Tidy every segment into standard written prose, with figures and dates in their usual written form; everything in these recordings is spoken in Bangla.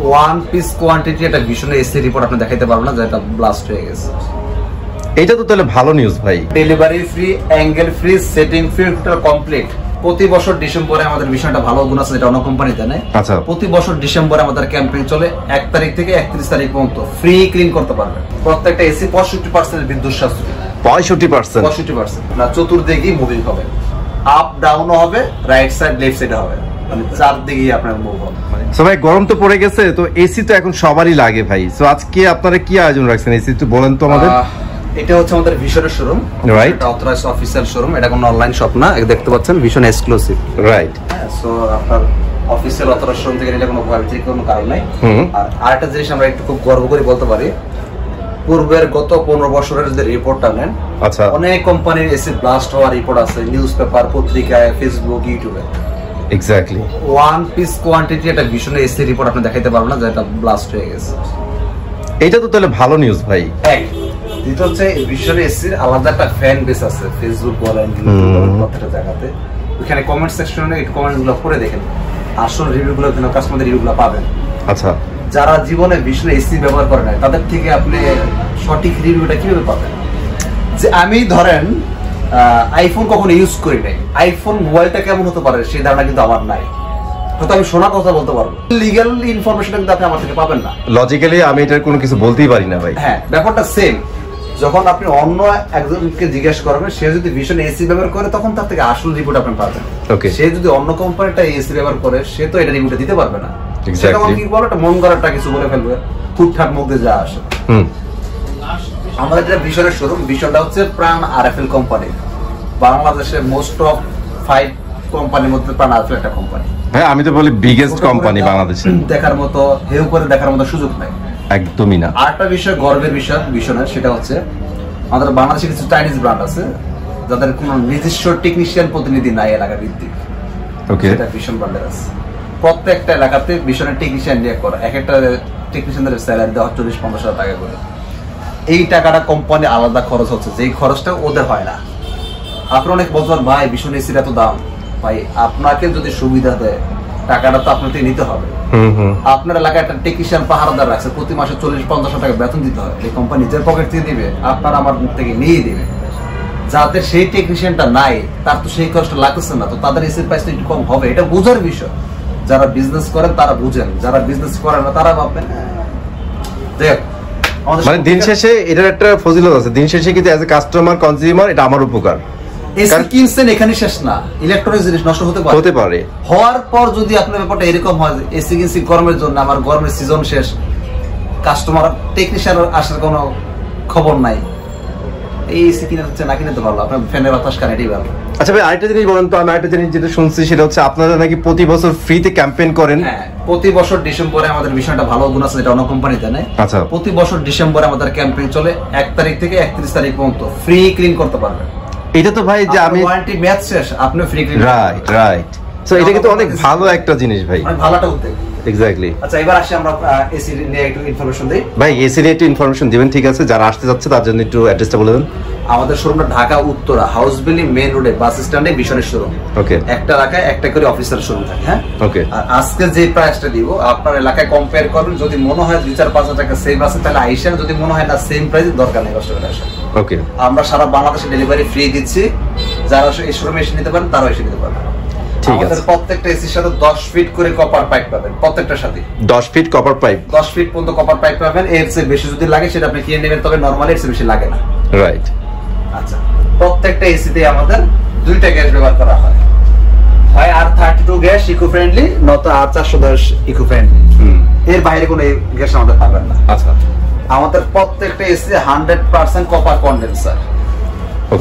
ওয়ান পিস কোয়ান্টিটি একটা ভীষণ এসি রিপোর্ট আপনি দেখাইতে পারবেন না, যেটা ব্লাস্ট হয়ে গেছে। এটা তো তাহলে ভালো নিউজ ভাই। Delivery free, angle free, setting free, total complete. প্রতি বছর ডিসেম্বরে আমাদের ভীষণটা ভালো গুণ আছে, যেটা অন্য কোম্পানিতে নেই। আচ্ছা, প্রতি বছর ডিসেম্বরে আমাদের ক্যাম্পেইন চলে 1 তারিখ থেকে 31 তারিখ পর্যন্ত ফ্রি ক্লিন করতে পারবেন। প্রত্যেকটা এসি 65% বিদ্যুৎ সাশ্রয়ী। 65% না, চতুর্দিকেই মুভিং হবে, আপ ডাউনও হবে, রাইট সাইড লেফট সাইড হবে, মানে চারদিকেই আপনার মুভ হবে। সো ভাই গরম তো পড়ে গেছে, তো এসি তো এখন সবারই লাগে ভাই। সো আজকে আপনারা কি আয়োজন রাখছেন এসি একটু বলেন তো আমাদের। এটা হচ্ছে আমাদের ভিশনের শোরুম, রাইট? এটা অথরাইজড অফিসিয়াল শোরুম, এটা কোনো অনলাইন শপ না। দেখতে পাচ্ছেন ভিশন এক্সক্লুসিভ, রাইট? সো আপনার অফিসিয়াল অথরাইজড শোরুম থেকে নিলে কোনো কোয়ালিটির কোনো কারণ নাই। আর আরেকটা জিনিস আমরা একটু খুব গর্ব করে বলতে পারি, পূর্বের গত 15 বছরের যে রিপোর্টটা নেন, আচ্ছা, অনেক কোম্পানির এসি ব্লাস্ট হওয়ার রিপোর্ট আছে নিউজ পেপার, পত্রিকায়, ফেসবুক, ইউটিউবে। এক্স্যাক্টলি ওয়ান পিস কোয়ান্টিটি একটা ভীষণ এসি রিপোর্ট আপনি দেখাইতে পারবেন না, যেটা ব্লাস্ট হয়ে গেছে। এটা তো তাহলে ভালো নিউজ ভাই। দ্বিতীয় হচ্ছে ভীষণ এসির আলাদা একটা ফ্যান বেস আছে, ফেসবুক বলেন, প্রত্যেকটা জায়গাতে। ওখানে কমেন্ট সেকশনে একটু কমেন্টগুলো পড়ে দেখেন, আসল রিভিউগুলো কিন্তু কাস্টমারদের রিভিউগুলো পাবেন। আচ্ছা, যারা জীবনে ভীষণ এসি ব্যবহার করে না তাদের থেকে আপনি সঠিক রিভিউটা কিভাবে পাবেন? যে আমি ধরেন আইফোন কখনো ইউজ করি নাই, আইফোন মোবাইলটা কেমন হতে পারে সেই ধারণা কিন্তু আমার নাই। হয়তো আমি শোনা কথা বলতে পারবো, লিগ্যাল ইনফরমেশন কিন্তু আপনি আমার থেকে পাবেন না। লজিক্যালি আমি এটার কোনো কিছু বলতেই পারি না ভাই। হ্যাঁ, ব্যাপারটা সেম। যখন আপনি অন্য একজনকে জিজ্ঞাসা করবেন, সে যদি ভীষণ এসি ব্যবহার করে, তখন তার থেকে আসল রিপোর্ট আপনি পাবেন। ওকে, সে যদি অন্য কোম্পানিটা এসি ব্যবহার করে, সে তো এটা রিপোর্টটা দিতে পারবে না। এক্স্যাক্টলি কি বলে, একটা মন করাটা কিছু বলে ফেলবে, হুটহাট মুখ দিয়ে যা আসে। আমাদের যেটা ভীষণের শোরুম, ভীষণটা হচ্ছে প্রাণ আরএফএল কোম্পানি, বাংলাদেশের মোস্ট অফ 5 কোম্পানির মধ্যে প্রাণ আরএফএল একটা কোম্পানি। হ্যাঁ, আমি তো বলি বিগেস্ট কোম্পানি বাংলাদেশে। দেখার মতো, হেউ করে দেখার মতো সুযোগ নাই, একদমই না। আরেকটা বিষয় গর্বের বিষয় ভীষণের, সেটা হচ্ছে আমাদের বাংলাদেশে কিছু চাইনিজ ব্র্যান্ড আছে যাদের কোনো নিজস্ব টেকনিশিয়ান প্রতিনিধি নাই এলাকা ভিত্তিক। ওকে, এটা ভীষণ ব্র্যান্ডের আছে। প্রত্যেকটা এলাকাতে ভীষণের টেকনিশিয়ান নিয়োগ করা, এক একটা টেকনিশিয়ানদের স্যালারি দেওয়া 40-50 হাজার টাকা করে। এই টাকাটা কোম্পানি আলাদা খরচ হচ্ছে, যেই খরচটা ওদের হয় না। আপনি অনেক বলছেন ভাই ভীষণ এসির এত দাম, ভাই আপনাকে যদি সুবিধা দেয় টাকাটা তো আপনাকে নিতে হবে। আপনার এলাকায় একটা টেকনিশিয়ান পাহারাদার আছে, প্রতি মাসে 40-50 টাকা বেতন দিতে হয়, এই কোম্পানি নিজের পকেট থেকে দিবে, আপনার আমার মুখ থেকে নিয়ে দিবে। যাদের সেই টেকনিশিয়ানটা নাই, তার তো সেই কষ্ট লাগতেছে না, তো তাদের এসির প্রাইসটা একটু কম হবে, এটা বোঝার বিষয়। যারা বিজনেস করেন তারা বুঝেন, যারা বিজনেস করেন না তারা ভাববেন। দেখ, মানে দিন শেষে এটার একটা ফজিলত আছে, দিন শেষে কিন্তু অ্যাজ এ কাস্টমার কনজিউমার এটা আমার উপকার। এসি কিনছেন এখানে শেষ না, ইলেকট্রনিক জিনিস নষ্ট হতে পারে। হওয়ার পর যদি আপনার ব্যাপারটা এরকম হয়, এসি কিনছি গরমের জন্য, আমার গরমের সিজন শেষ, কাস্টমার টেকনিশিয়ান আসার কোনো খবর নাই, এই এসি কিনে হচ্ছে না কিনে তো ভালো, আপনার ফ্যানের বাতাস কান এটাই ভালো। আচ্ছা ভাই, আরেকটা জিনিস বলেন তো, আমি আরেকটা জিনিস যেটা শুনছি সেটা হচ্ছে আপনারা নাকি প্রতি বছর ফ্রিতে ক্যাম্পেইন করেন। হ্যাঁ, প্রতি বছর ডিসেম্বরে আমাদের ভীষণটা ভালো গুণ আছে, যেটা অন্য কোম্পানিতে নেই। আচ্ছা, প্রতি বছর ডিসেম্বরে আমাদের ক্যাম্পেইন চলে 1 তারিখ থেকে 31 তারিখ পর্যন্ত ফ্রি ক্লিন করতে পারবেন। এটা তো ভাই যে আমি ওয়ারেন্টি ম্যাচ শেষ, আপনি ফ্রি ক্লিন। রাইট। সো এটা কিন্তু অনেক ভালো একটা জিনিস ভাই, অনেক ভালো একটা উদ্যোগ। এক্স্যাক্টলি। আচ্ছা, এবার আসি আমরা এসি নিয়ে একটু ইনফরমেশন দেই। ভাই এসি নিয়ে একটু ইনফরমেশন দিবেন, ঠিক আছে? যারা আসতে যাচ্ছে তার জন্য একটু অ্যাড্রেসটা বলে দেন। আমাদের শোরুমটা ঢাকা উত্তরা হাউসবিলি মেইন রোডে বাস স্ট্যান্ডে ভীষণের শোরুম। ওকে, একটা এলাকায় একটা করে অফিসার শোরুম থাকে। হ্যাঁ, ওকে। আর আজকে যে প্রাইসটা দিব আপনার এলাকায় কম্পেয়ার করবেন, যদি মনে হয় 2-4-5 হাজার টাকা সেভ আছে তাহলে আইসেন, যদি মনে হয় না সেম প্রাইস, দরকার নেই কষ্ট করে আসেন। ওকে, আমরা সারা বাংলাদেশে ডেলিভারি ফ্রি দিচ্ছি, যারা এই শোরুমে এসে নিতে পারেন তারাও এসে নিতে পারবেন। আমাদের প্রত্যেকটা এসির সাথে 10 ফিট করে কপার পাইপ পাবেন, প্রত্যেকটার সাথে 10 ফিট কপার পাইপ, 10 ফিট পর্যন্ত কপার পাইপ পাবেন। এর চেয়ে বেশি যদি লাগে সেটা আপনি কিনে নেবেন, তবে নরমালি এর চেয়ে বেশি লাগে না। রাইট। আচ্ছা, প্রত্যেকটা এসিতে আমাদের 2টা গ্যাস ব্যবহার করা হয়, হয় R32 গ্যাস ইকো ফ্রেন্ডলি, নয়তো R410 ইকো ফ্রেন্ডলি। এর বাইরে কোনো গ্যাস আমাদের পাবেন না। আচ্ছা, আমাদের প্রত্যেকটা এসি 100% কপার কন্ডেন্সার।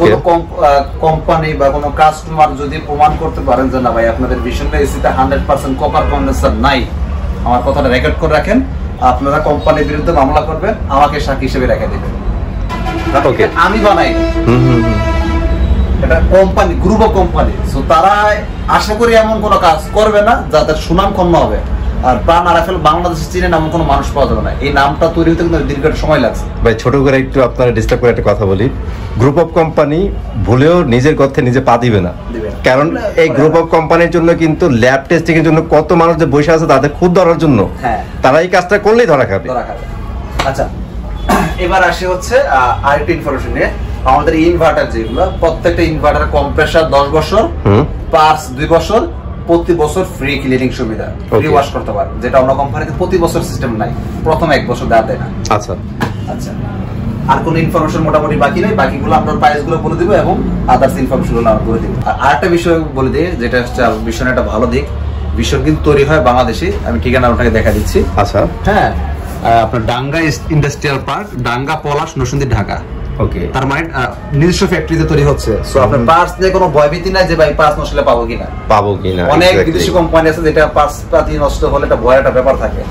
কোনো কোম্পানি বা কোনো কাস্টমার যদি প্রমাণ করতে পারেন যে না ভাই আপনাদের ভীষণটা এসিতে 100% কপার কন্ডেন্সার নাই, আমার কথাটা রেকর্ড করে রাখেন, আপনারা কোম্পানির বিরুদ্ধে মামলা করবেন, আমাকে সাক্ষী হিসেবে রেখে দিবেন। ওকে, আমি বানাই এটা company, group of company, so তারা আশা করি এমন কোনো কাজ করবে না যাদের সুনাম ক্ষুণ্ণ হবে। আর প্রাণ আরাফেল বাংলাদেশে চিনেন এমন কোনো মানুষ পাওয়া যাবে না। এই নামটা তৈরি হতে কিন্তু দীর্ঘ একটা সময় লাগছে। ভাই ছোট করে একটু আপনারা ডিস্টার্ব করে একটা কথা বলি, গ্রুপ অফ কোম্পানি ভুলেও নিজের গর্তে নিজে পা দিবে না, কারণ এই গ্রুপ অফ কোম্পানির জন্য কিন্তু ল্যাব টেস্টিং এর জন্য কত মানুষ যে বসে আছে তাদের খুদ ধরার জন্য, তারা এই কাজটা করলেই ধরা খাবে। আচ্ছা, এবার আসি হচ্ছে আরেকটা ইনফরমেশন নিয়ে। আমাদের ইনভার্টার যেগুলো, প্রত্যেকটা ইনভার্টার কম্প্রেসার 10 বছর, পার্টস 2 বছর, প্রতি বছর ফ্রি ক্লিনিং সুবিধা, ফ্রি ওয়াশ করতে পারবে, যেটা অন্য কোম্পানিতে প্রতি বছর সিস্টেম নাই, প্রথম 1 বছর দেওয়া দেয় না। আচ্ছা আচ্ছা, আর কোন ইনফরমেশন মোটামুটি বাকি নেই, বাকিগুলো আমরা প্রাইস গুলো বলে দিব এবং আদার্স ইনফরমেশন গুলো আমরা বলে দিব। আর আরেকটা বিষয় বলে দিই, যেটা হচ্ছে বিষয় একটা ভালো দিক, বিষয় কিন্তু তৈরি হয় বাংলাদেশে। আমি ঠিকানা আপনাকে দেখা দিচ্ছি। আচ্ছা, হ্যাঁ, আপনার ডাঙ্গা ইন্ডাস্ট্রিয়াল পার্ক, ডাঙ্গা, পলাশ, নরসিংদী, ঢাকা। ওকে, তার মানে নিজস্ব ফ্যাক্টরিতে তৈরি হচ্ছে। সো আপনার পার্টস নিয়ে কোনো ভয়ভীতি নাই যে ভাই পার্টস নষ্ট হলে পাবো কিনা। অনেক বিদেশি কোম্পানি আছে যেটা পার্টস পাতি নষ্ট হলে একটা ভয় একটা ব্যাপার থাকে,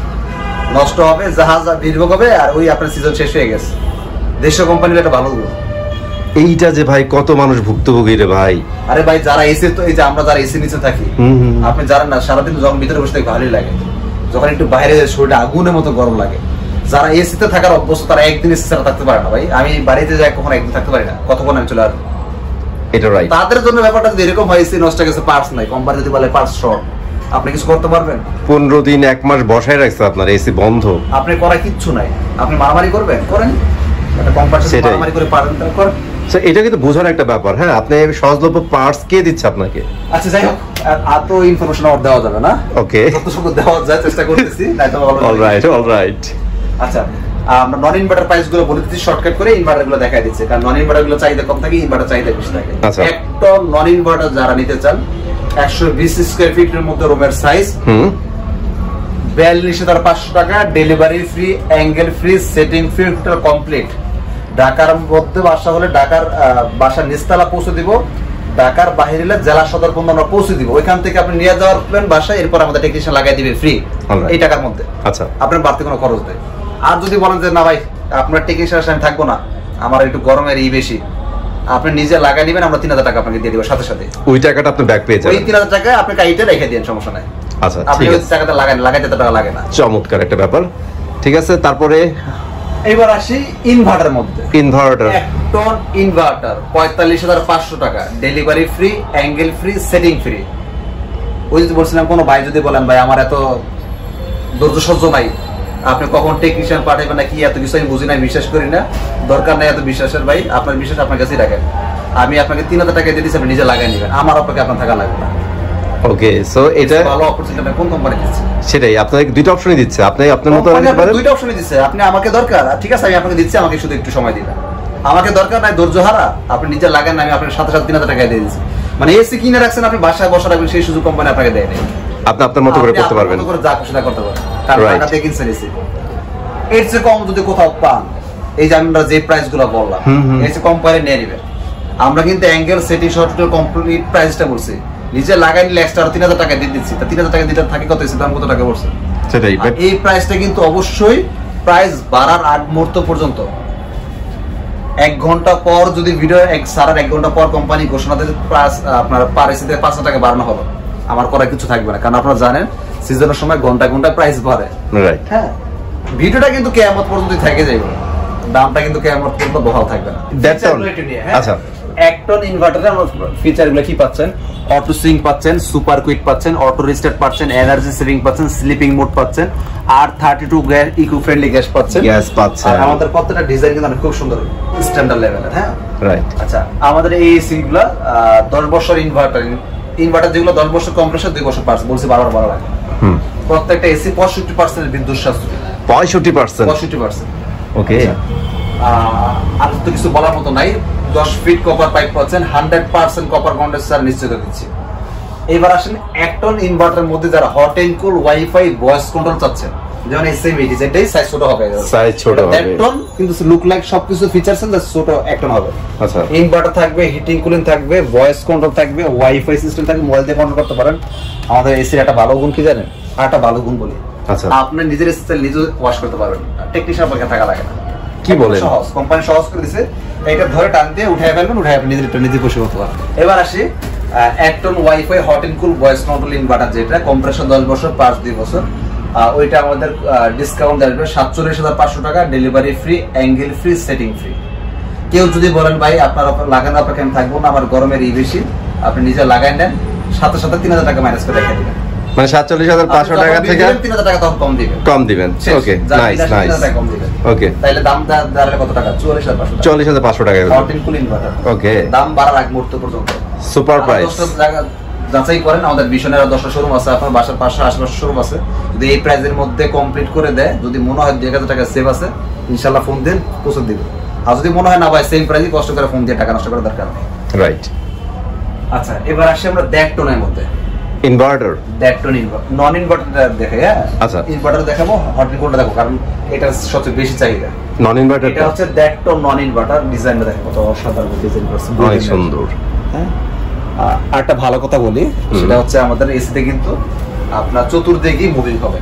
নষ্ট হবে, জাহাজ বিনিয়োগ হবে, আর ওই আপনার সিজন শেষ হয়ে গেছে। দেশীয় কোম্পানির একটা ভালো গুণ এইটা যে ভাই কত মানুষ ভুক্তভোগী রে ভাই। আরে ভাই, যারা এসি, তো এই যে আমরা যারা এসি নিচে থাকি, আপনি জানেন না, সারাদিন যখন ভিতরে বসে থাকি ভালোই লাগে, যখন একটু বাইরে শরীরটা আগুনের মতো গরম লাগে। যারা এসিতে থাকার অভ্যস্ত তারা একদিন এসি ছাড়া থাকতে পারে না ভাই। আমি বাড়িতে যাই কখনো একদিন থাকতে পারি না, কতক্ষণ আমি চলে আসবো। এটা রাইট। তাদের জন্য ব্যাপারটা যদি এরকম হয়, এসি নষ্ট গেছে, পার্টস নাই, কোম্পানি যদি বলে পার্টস শর্ট, আপনি কিছু করতে পারবেন? 15 দিন 1 মাস বসায় রাখছে আপনার এসি বন্ধ, আপনি করা কিচ্ছু নাই। আপনি মারামারি করবেন, করেন, একটা কোম্পানির সাথে মারামারি করে পারেন তাহলে করেন। এটা কিন্তু বোঝার একটা ব্যাপার। হ্যাঁ, আপনি সহজলভ্য পার্টস কে দিচ্ছে আপনাকে? আচ্ছা, যাই হোক, এত ইনফরমেশন আর দেওয়া যাবে না। ওকে, যত সম্ভব দেওয়া যায় চেষ্টা করতেছি। অলরাইট। আচ্ছা, আমরা নন ইনভার্টার প্রাইস গুলো বলে দিচ্ছি শর্টকাট করে, ইনভার্টার গুলো দেখাই দিচ্ছি, কারণ নন ইনভার্টার গুলো চাহিদা কম থাকে, ইনভার্টার চাহিদা বেশি থাকে। একটা নন ইনভার্টার যারা নিতে চান, 120 স্কয়ার ফিটের মধ্যে রুমের সাইজ, 42,500 টাকা, delivery free, angle free, setting free, total complete. ঢাকার মধ্যে বাসা হলে ঢাকার বাসার নিচতলা পৌঁছে দিব, ঢাকার বাইরে হলে জেলা সদর পর্যন্ত আমরা পৌঁছে দিব। ওইখান থেকে আপনি নিয়ে যাওয়ার প্ল্যান বাসায়, এরপর আমাদের টেকনিশিয়ান লাগাই দিবে ফ্রি এই টাকার মধ্যে। আচ্ছা, আপনার বাড়তি কোনো খরচ নেই। আর যদি বলেন যে না ভাই, আপনার টেকনিশিয়ান আমি থাকবো না, আমার একটু গরমের বেশি, আপনি নিজে লাগাই দিবেন, আমরা 3,000 টাকা আপনাকে দিয়ে দিব সাথে সাথে। ওই টাকাটা আপনি ব্যাক পেয়ে যাবেন। ওই 3,000 টাকা আপনি কাইটে রেখে দেন, সমস্যা নাই। আচ্ছা, আপনি ওই টাকাটা লাগাইতে টাকা লাগে না। চমৎকার একটা ব্যাপার। ঠিক আছে, তারপরে এবার আসি ইনভার্টার মধ্যে। ইনভার্টার, একটন ইনভার্টার 45,500 টাকা, delivery free, angle free, setting free. ওই যে বলছিলাম, কোনো ভাই যদি বলেন ভাই আমার এত ধৈর্য সহ্য নাই, আপনি কখন টেকনিশিয়ান পাঠাবেন না কি, এত কিছু আমি বুঝি না, বিশ্বাস করি না, দরকার নাই এত বিশ্বাসের ভাই, আপনার বিশ্বাস আপনার কাছেই রাখেন। আমি আপনাকে 3,000 টাকা দিয়ে দিচ্ছি, আপনি নিজে লাগাই নেবেন, আমার আপনাকে আপনার থাকা লাগবে না। ওকে, সো এটা ভালো অপরচুনিটি কোন কোম্পানি দিচ্ছে? সেটাই, আপনাকে দুইটা অপশনই দিচ্ছে, আপনি আপনার মতো নিতে পারেন। দুইটা অপশনই দিচ্ছে। আপনি আমাকে দরকার, ঠিক আছে, আমি আপনাকে দিচ্ছি, আমাকে শুধু একটু সময় দিবেন। আমাকে দরকার নাই ধৈর্য হারা, আপনি নিজে লাগান, আমি আপনার সাথে সাথে 3,000 টাকা দিয়ে দিচ্ছি। মানে এসি কিনে রাখছেন, আপনি বাসায় বসা রাখবেন, সেই সুযোগ কোম্পানি আপনাকে দেয় নাই। আপনি আপনার মতো করে করতে পারবেন, যা খুশি তা করতে পারবেন, কারণ টাকা দিয়ে কিনছেন এসি। এর চেয়ে কম যদি কোথাও পান, এই যে আমরা যে প্রাইস গুলো বললাম, এর চেয়ে কম পারে নিয়ে নেবেন। আমরা কিন্তু অ্যাঙ্গেল, সেটিং, শর্ট, কমপ্লিট প্রাইসটা বলছি, নিজে লাগাই নিলে এক্সট্রা 3,000 টাকা দিয়ে দিচ্ছি। 3,000 টাকা দিতে থাকে কত, এসি দাম কত টাকা পড়ছে সেটাই। এই প্রাইসটা কিন্তু অবশ্যই প্রাইস বাড়ার আগ মুহূর্ত পর্যন্ত 1 ঘন্টা পর যদি ভিডিও সারার 1 ঘন্টা পর কোম্পানি ঘোষণা দেয় আপনার পার এসিতে 5,000 টাকা বাড়ানো হবে, আমার করার কিছু থাকবে না, কারণ আপনারা জানেন সিজনের সময় ঘন্টা ঘন্টা প্রাইস বাড়ে। হ্যাঁ, ভিডিওটা কিন্তু কিয়ামত পর্যন্ত থেকে যাবে, দামটা কিন্তু কিয়ামত পর্যন্ত বহাল থাকবে না। আচ্ছা, একটন ইনভার্টারে আমরা ফিচারগুলো কি পাচ্ছেন? অটো সুইং পাচ্ছেন, সুপার কুইক পাচ্ছেন, অটো রিস্টার্ট পাচ্ছেন, এনার্জি সেভিং পাচ্ছেন, স্লিপিং মোড পাচ্ছেন, আর 32 গ্যাস ইকো ফ্রেন্ডলি গ্যাস পাচ্ছেন। আর আমাদের প্রত্যেকটা ডিজাইন কিন্তু খুব সুন্দর, স্ট্যান্ডার্ড লেভেলের। হ্যাঁ, রাইট। আচ্ছা, আমাদের এই এসিগুলো 10 বছর ইনভার্টার যেগুলো 10 বছর কম্প্রেসর, 2 বছর পার্টস, বলছি বারবার বলা লাগে। প্রত্যেকটা এসি 65% বিদ্যুৎ সাশ্রয়ী। 65%। ওকে, আর তো কিছু বলার মতো নাই। 10 ফিট কপার পাইপ পাচ্ছেন, 100% কপার কন্ডেন্সার নিশ্চিত দিচ্ছি। এবার আসেন একটন ইনভার্টারের মধ্যে যারা hot and cool, wifi, voice control চাচ্ছেন, যেমন এসএমই ডিজাইনটাই সাইজ ছোট হবে, একটন কিন্তু লুক লাইক সবকিছু ফিচারস ছোট একটন হবে। আচ্ছা, ইনভার্টার থাকবে, হিটিং কুলিং থাকবে, ভয়েস কন্ট্রোল থাকবে, ওয়াইফাই সিস্টেম থাকবে, মোবাইল দিয়ে কন্ট্রোল করতে পারেন। আমাদের এসির একটা ভালো গুণ কি জানেন? একটা ভালো গুণ বলি, আচ্ছা, আপনি নিজের এসি নিজে ওয়াশ করতে পারবেন, টেকনিশিয়ান আপনাকে থাকা লাগে না। কি বলেন? সহজ, কোম্পানি সহজ করে দিয়েছে। এটা ধরে টান দিয়ে উঠায় ফেলবেন, উঠায় আপনি নিজে বসে করতে পারবেন। এবার আসি একটন WiFi, hot and cool, voice control inverter, যেটা কম্প্রেসর 10 বছর, পার্টস 2 বছর, ওইটা আমাদের ডিসকাউন্ট আসবে 47,500 টাকা, delivery free, angle free, setting free. কেউ যদি বলেন ভাই আপনার লাগানো অপেক্ষা আমি থাকবো না, আমার গরমের বেশি, আপনি নিজে লাগাই নেন, সাথে সাথে 3,000 টাকা মাইনাস করে রেখে দিবেন। মানে 47,500 টাকা থেকে 3,000 টাকা তখন কম দিবেন। ওকে, নাইস নাইস। ওকে, তাহলে দাম দাঁড়ালে কত টাকা? 44,500 টাকা। হট কুল ইনভার্টার। ওকে, দাম বাড়ার আগ মুহূর্ত পর্যন্ত সুপার প্রাইস। যাচাই করেন, আমাদের ভীষণের 10টা শোরুম আছে, আপনার বাসার পাশে আশেপাশে শোরুম আছে। যদি এই প্রাইসের মধ্যে কমপ্লিট করে দেয়, যদি মনে হয় 2,000 টাকা সেভ আছে, ইনশাআল্লাহ ফোন দেন, পৌঁছে দিব। আর যদি মনে হয় না ভাই সেম প্রাইসে, কষ্ট করে ফোন দিয়ে টাকা নষ্ট করার দরকার নেই। রাইট। আচ্ছা, এবার আসি আমরা ড্যাকটনের মধ্যে। ইনভার্টার, ড্যাকটন ইনভার্টার, নন ইনভার্টার দেখে। হ্যাঁ, আচ্ছা, ইনভার্টার দেখাবো, হট কুলটা দেখো, কারণ এটা সবচেয়ে বেশি চাহিদা। নন ইনভার্টার, এটা হচ্ছে ড্যাকটন নন ইনভার্টার। ডিজাইনটা দেখো কত অসাধারণ ডিজাইন করছে, অনেক সুন্দর। হ্যাঁ, আর একটা ভালো কথা বলি, সেটা হচ্ছে আমাদের এসিতে কিন্তু আপনার চতুর্দিকেই মুভিং হবে,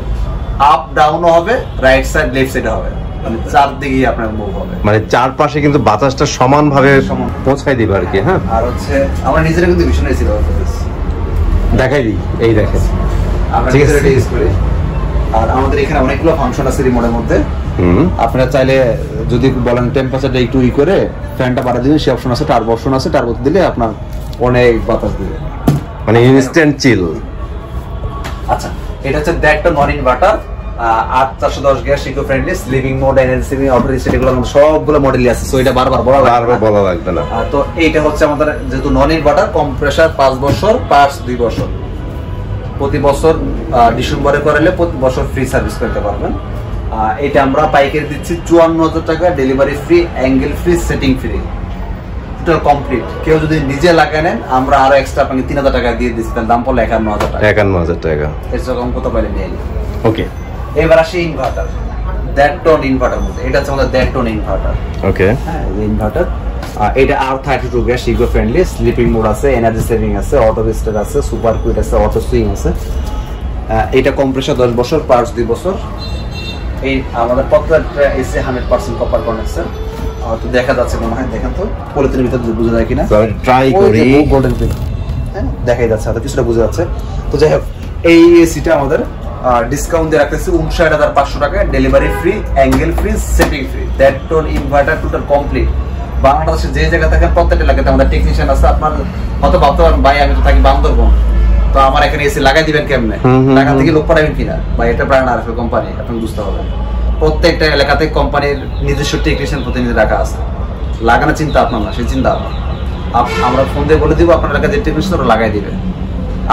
আপ ডাউনও হবে, রাইট সাইড লেফট সাইড হবে, মানে চারদিকেই আপনার মুভ হবে, মানে চারপাশে কিন্তু বাতাসটা সমানভাবে পৌঁছায় দিবে আর কি। হ্যাঁ, আর হচ্ছে আমরা নিজেরা কিন্তু ভীষণ এসি ব্যবহার করতেছি। দেখাই দিই, এই দেখেন আমরা নিজেরা ইউজ করি। আর আমাদের এখানে অনেকগুলো ফাংশন আছে রিমোটের মধ্যে। আপনারা চাইলে যদি বলেন টেম্পারেচারটা একটু করে ফ্যানটা বাড়া দিবেন, সেই অপশন আছে, টার্বো অপশন আছে, টার্বো দিলে আপনার অনেক বাতাস দিবে, মানে ইনস্ট্যান্ট চিল। আচ্ছা, এটা হচ্ছে ড্যাকটন non inverter, 8410 gas, eco friendly, sleeping mode, energy saving, auto reset, এগুলো সবগুলো মডেলই আছে, সো এটা বারবার বলা লাগবে না। তো এইটা হচ্ছে আমাদের যেহেতু নন ইনভার্টার, কম্প্রেসার 5 বছর, পার্টস 2 বছর, প্রতি বছর ডিসেম্বরে করালে প্রতি বছর ফ্রি সার্ভিস করতে পারবেন। এটা আমরা পাইকারি দিচ্ছি 54,000 টাকা, delivery free, angle free, setting free, total complete. কেউ যদি নিজে লাগিয়ে নেন, আমরা আরো এক্সট্রা আপনাকে 3,000 টাকা দিয়ে দিচ্ছি, তার দাম পড়লো 51,000 টাকা। 51,000 টাকা, এর কম কত পাইলে নিয়ে নিন। ওকে, এবার আসি ইনভার্টার, ড্যাকটন ইনভার্টার মধ্যে। এটা হচ্ছে আমাদের ড্যাকটন ইনভার্টার। ওকে, হ্যাঁ, ইনভার্টার। এটা R32 gas, eco friendly, sleeping mode আছে, এনার্জি সেভিং আছে, অটো রিস্টার আছে, সুপার কুইট আছে, অটো সুইং আছে। এটা কম্প্রেসার 10 বছর, পার্টস 2 বছর। এই আমাদের প্রত্যেকটা এসি 100% কপার কানেকশন। তো দেখা যাচ্ছে মনে হয়, দেখেন তো পলিথিনের ভিতরে বোঝা যায় কিনা, ট্রাই করি। গোল্ডেন প্রিন্ট, হ্যাঁ দেখাই যাচ্ছে, হয়তো কিছুটা বোঝা যাচ্ছে। তো যাই হোক, এই এসিটা আমাদের ডিসকাউন্ট দিয়ে রাখতেছি 59,500 টাকা, delivery free, angle free, setting free, ড্যাকটন ইনভার্টার টোটাল কমপ্লিট। বাংলাদেশে যে জায়গা থাকেন প্রত্যেকটা এলাকাতে আমাদের টেকনিশিয়ান আছে। আপনার হয়তো ভাবতে পারেন ভাই আমি তো থাকি বান্দরবন, তো আমার এখানে এসি লাগাই দিবেন কেমনে, ঢাকা থেকে লোক পাঠাবেন কিনা, বা এটা প্রায় আরএফএল কোম্পানি, আপনি বুঝতে হবে। প্রত্যেকটা এলাকাতে কোম্পানির নিজস্ব টেকনিশিয়ান প্রতিনিধি রাখা আছে। লাগানোর চিন্তা আপনার না, সেই চিন্তা আপনার। আমরা ফোন দিয়ে বলে দিব, আপনার এলাকায় যে টেকনিশিয়ান ওরা লাগাই দিবে।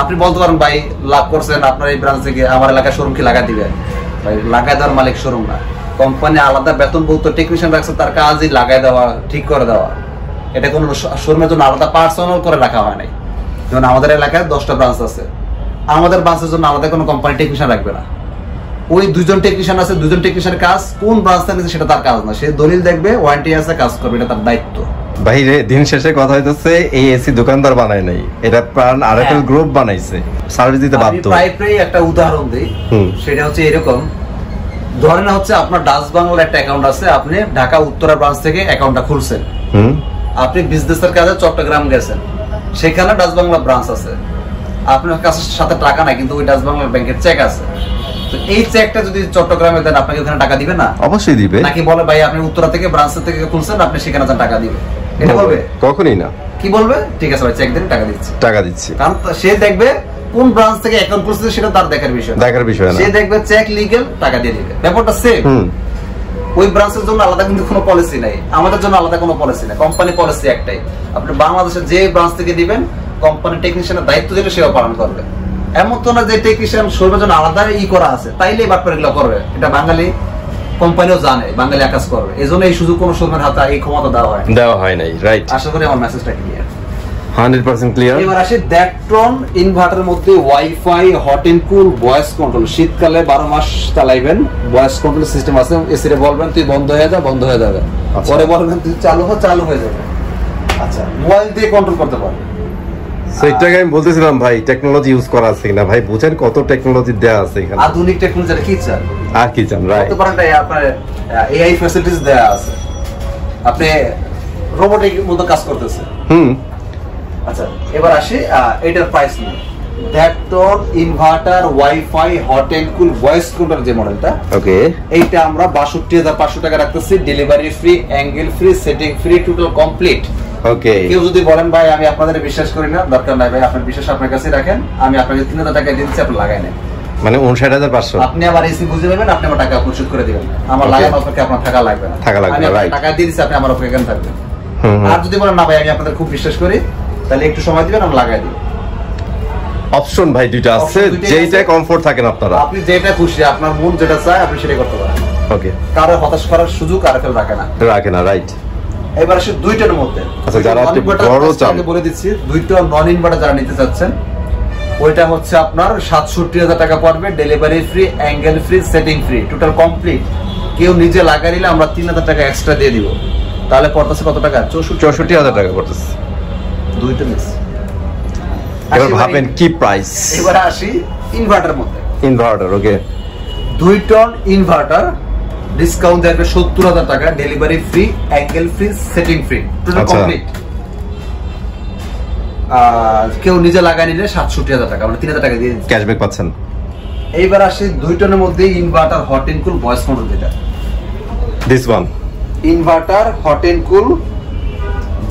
আপনি বলতে পারেন ভাই লাভ করছেন আপনার এই ব্রাঞ্চ থেকে, আমার এলাকায় শোরুম কি লাগাই দিবে? ভাই লাগাই দেওয়ার মালিক শোরুম না, কোম্পানি আলাদা বেতন বলতো টেকনিশিয়ান রাখছে, তার কাজই লাগাই দেওয়া, ঠিক করে দেওয়া। এটা কোনো শোরুমের জন্য আলাদা পার্সোনাল করে রাখা হয় নাই। যেমন আমাদের এলাকায় 10টা ব্রাঞ্চ আছে, আমাদের ব্রাঞ্চের জন্য আলাদা কোনো কোম্পানি টেকনিশিয়ান রাখবে না। ওই 2জন টেকনিশিয়ান আছে, 2জন টেকনিশিয়ানের কাজ কোন ব্রাঞ্চ থেকে সেটা তার কাজ না, সে দলিল দেখবে, ওয়ারেন্টি আছে, কাজ করবে, এটা তার দায়িত্ব। বাইরে দিন শেষে কথা হইতেছে এই এসি দোকানদার বানায় নাই, এটা প্রাণ আরএফএল গ্রুপ বানাইছে, সার্ভিস দিতে বাধ্য। প্রায় একটা উদাহরণ দিই, সেটা হচ্ছে এরকম, ধরেন হচ্ছে আপনার ডাচ বাংলার একটা অ্যাকাউন্ট আছে, আপনি ঢাকা উত্তরা ব্রাঞ্চ থেকে অ্যাকাউন্টটা খুলছেন, আপনি বিজনেসের কাজে চট্টগ্রাম গেছেন, সেখানে ডাচ বাংলা ব্রাঞ্চ আছে, আপনার কাছে সাথে টাকা নাই, কিন্তু ওই ডাচ বাংলা ব্যাংকের চেক আছে। তো এই চেকটা যদি চট্টগ্রামে দেন, আপনাকে ওখানে টাকা দিবে না? অবশ্যই দিবে। নাকি বলে ভাই আপনি উত্তরা থেকে ব্রাঞ্চ থেকে খুলছেন, আপনি সেখানে টাকা দিবে? এটা বলবে? কখনোই না। কি বলবে? ঠিক আছে ভাই চেক দেন, টাকা দিচ্ছি। কারণ সে দেখবে কোন ব্রাঞ্চ থেকে অ্যাকাউন্ট করছে, সেটা তার দেখার বিষয় না। সে দেখবে চেক লিগ্যাল, টাকা দিয়ে দিবে, ব্যাপারটা সেম। ওই ব্রাঞ্চের জন্য আলাদা কিন্তু কোনো পলিসি নাই, আমাদের জন্য আলাদা কোনো পলিসি নাই, কোম্পানি পলিসি একটাই। আপনি বাংলাদেশের যে ব্রাঞ্চ থেকে দিবেন, কোম্পানি টেকনিশিয়ানের দায়িত্ব দিলে সেও পালন করবে। এমন তো না যে টেকনিশিয়ান সর্বের জন্য আলাদা করা আছে, তাইলে বাটপার এগুলো করবে। এটা বাঙালি কোম্পানিও জানে, বাঙালি কাজ করবে, এই জন্য এই সুযোগ কোনো শোরুমের হাতে এই ক্ষমতা দেওয়া হয় নাই। রাইট, আশা করি আমার মেসেজটা ক্লিয়ার, 100% ক্লিয়ার। এবার আসি ড্যাকটন ইনভার্টারের মধ্যে wifi, hot and cool, voice control. শীতকালে 12 মাস চালাইবেন, ভয়েস কন্ট্রোল সিস্টেম আছে। এসিরে বলবেন তুই বন্ধ হয়ে যা, বন্ধ হয়ে যাবে, পরে বলবেন তুই চালু হয়ে যাবে। আচ্ছা, মোবাইল দিয়ে কন্ট্রোল করতে পারবে। সেইটাকে আমি বলতেছিলাম ভাই, টেকনোলজি ইউজ করা আছে কিনা ভাই, বুঝেন কত টেকনোলজি দেয়া আছে এখানে, আধুনিক টেকনোলজি কি চান আর কি চান। রাইট, কত পারেন আপনার এআই ফ্যাসিলিটিস দেয়া আছে, আপনি রোবটিক মতো কাজ করতেছে। আচ্ছা, এবার আসি এটার প্রাইস নিয়ে। দ্যাটটন inverter WiFi hot and cool voice control যে মডেলটা, ওকে, এইটা আমরা ৬২,৫০০ টাকা রাখতেছি, delivery free, angle free, setting free, total complete. Okay, কেউ যদি বলেন ভাই আমি আপনাদের বিশ্বাস করি না, দরকার নাই ভাই, আপনার বিশ্বাস আপনার কাছে রাখেন, আমি আপনাকে ৩,০০০ টাকা দিচ্ছি, আপনি লাগাই নেন। মানে ৫৯,৫০০ আপনি আবার এসি বুঝে নেবেন, আপনি আমার টাকা পরিশোধ করে দিবেন, আমার Okay. লাগানো অপেক্ষা আপনার টাকা লাগবে না, টাকা লাগবে আমি না, আপনাকে right. টাকা দিয়ে দিচ্ছি, আপনি আমার অপেক্ষা থাকবেন। হুম, আর যদি বলেন না ভাই আমি আপনাদের খুব বিশ্বাস করি, তাহলে একটু সময় দিবেন, আমি লাগাই দিই। অপশন ভাই দুইটা আছে, Option দুইটাই যেইটা আছে। কমফোর্ট থাকেন আপনারা। আপনি যেটা খুশি, আপনার মন যেটা চায় আপনি সেটাই করতে পারেন, ওকে, কারো হতাশ করার সুযোগ আর কেউ রাখে না। রাখে না, রাইট। এবার আসে দুইটার মধ্যে। আচ্ছা, যারা একটু Non-inverter বড় price চান। আগে বলে দিচ্ছি, দুইটা নন ইনভার্টার যারা নিতে চাচ্ছেন, ওইটা হচ্ছে আপনার ৬৭,০০০ টাকা পড়বে, delivery free, angle free, setting free, total complete. কেউ নিজে লাগাই নিলে আমরা ৩,০০০ টাকা এক্সট্রা দিয়ে দিব, তাহলে পড়তেছে কত টাকা? ৬৪,০০০ টাকা পড়তেছে। দুইটা মিস। এবার ভাবেন কি প্রাইস। এবার আসি ইনভার্টার মধ্যে। ইনভার্টার, ওকে, 2 টন ইনভার্টার ডিসকাউন্ট দেবে ৭০,০০০ টাকা, delivery free, angle free, setting free, total আচ্ছা। কমপ্লিট। কেউ নিজে লাগাই নিলে ৬৭,০০০ টাকা, মানে ৩,০০০ টাকা দিয়ে দিচ্ছি। ক্যাশব্যাক পাচ্ছেন। এইবার আসি 2 টনের মধ্যে inverter hot and cool voice control, যেটা this one inverter hot and cool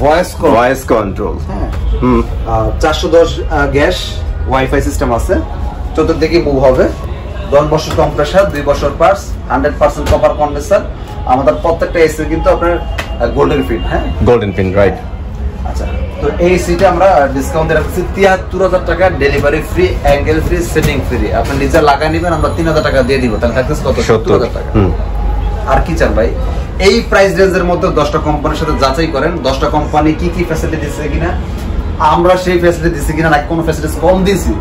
voice control. Voice control. হ্যাঁ, হুম, ৪১০ গ্যাস ওয়াইফাই সিস্টেম আছে, চতুর্দিকে মুভ হবে, 10 বছর কম্প্রেসার, 2 বছর পার্টস, 100% কপার কন্ডেন্সার। আমাদের প্রত্যেকটা এসি কিন্তু আপনার গোল্ডেন ফিট। হ্যাঁ, গোল্ডেন পিন, রাইট। আচ্ছা, তো এই সিটা আমরা ডিসকাউন্টে রাখছি ৭৩,০০০ টাকা, delivery free, angle free, setting free. আপনি নিজে লাগাই নেবেন, আমরা ৩,০০০ টাকা দিয়ে দিব, তাহলে থাকতেছে কত? ৭০,০০০ টাকা। আর কি চান ভাই? এই প্রাইস রেঞ্জের মধ্যে 10টা কোম্পানির সাথে যাচাই করেন, 10টা কোম্পানি কি কি ফ্যাসিলিটি দিচ্ছে কিনা, আমরা সেই ফ্যাসিলিটি দিচ্ছি কিনা, নাকি কোনো ফ্যাসিলিটি কম দিয়েছি।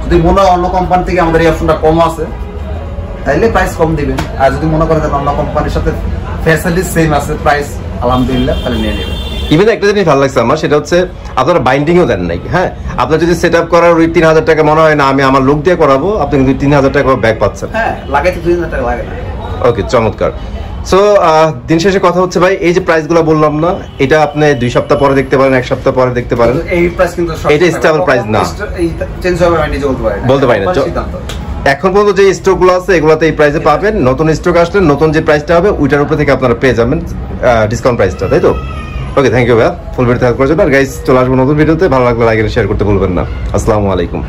যদি মনে হয় অন্য কোম্পানি থেকে আমাদের এই অপশনটা কম আছে, তাইলে প্রাইস কম দিবেন। আর যদি মনে করেন অন্য কোম্পানির সাথে ফ্যাসিলিটি সেম আছে, প্রাইস আলহামদুলিল্লাহ, তাহলে নিয়ে নেবেন। ইভেন একটা জিনিস ভালো লাগছে আমার, সেটা হচ্ছে আপনারা বাইন্ডিংও দেন নাই। হ্যাঁ, আপনার যদি সেট আপ করার ওই ৩,০০০ টাকা মনে হয় না আমি আমার লোক দিয়ে করাবো, আপনি কিন্তু ৩,০০০ টাকা ব্যাক পাচ্ছেন। হ্যাঁ, লাগাইতে ২,০০০ টাকা লাগে না। ওকে, চমৎকার। সো দিন শেষে কথা হচ্ছে ভাই, এই যে প্রাইসগুলো বললাম না, এটা আপনি 2 সপ্তাহ পরে দেখতে পারেন, 1 সপ্তাহ পরে দেখতে পারেন। এই প্রাইস কিন্তু এটা স্টেবল প্রাইস না, চেঞ্জ হবে, আমি নিজে বলতে পারি না। সিদ্ধান্ত এখন পর্যন্ত যে স্টকগুলো আছে এগুলোতে এই প্রাইসে পাবেন। নতুন স্টক আসলে নতুন যে প্রাইসটা হবে ওইটার উপরে থেকে আপনারা পেয়ে যাবেন ডিসকাউন্ট প্রাইসটা, তাই তো? ওকে, থ্যাংক ইউ ভাইয়া ফুল ভিডিও দেখার জন্য। আর গাইস, চলে আসবো নতুন ভিডিওতে। ভালো লাগলে লাইক আর শেয়ার করতে ভুলবেন না। আসসালামু আলাইকুম।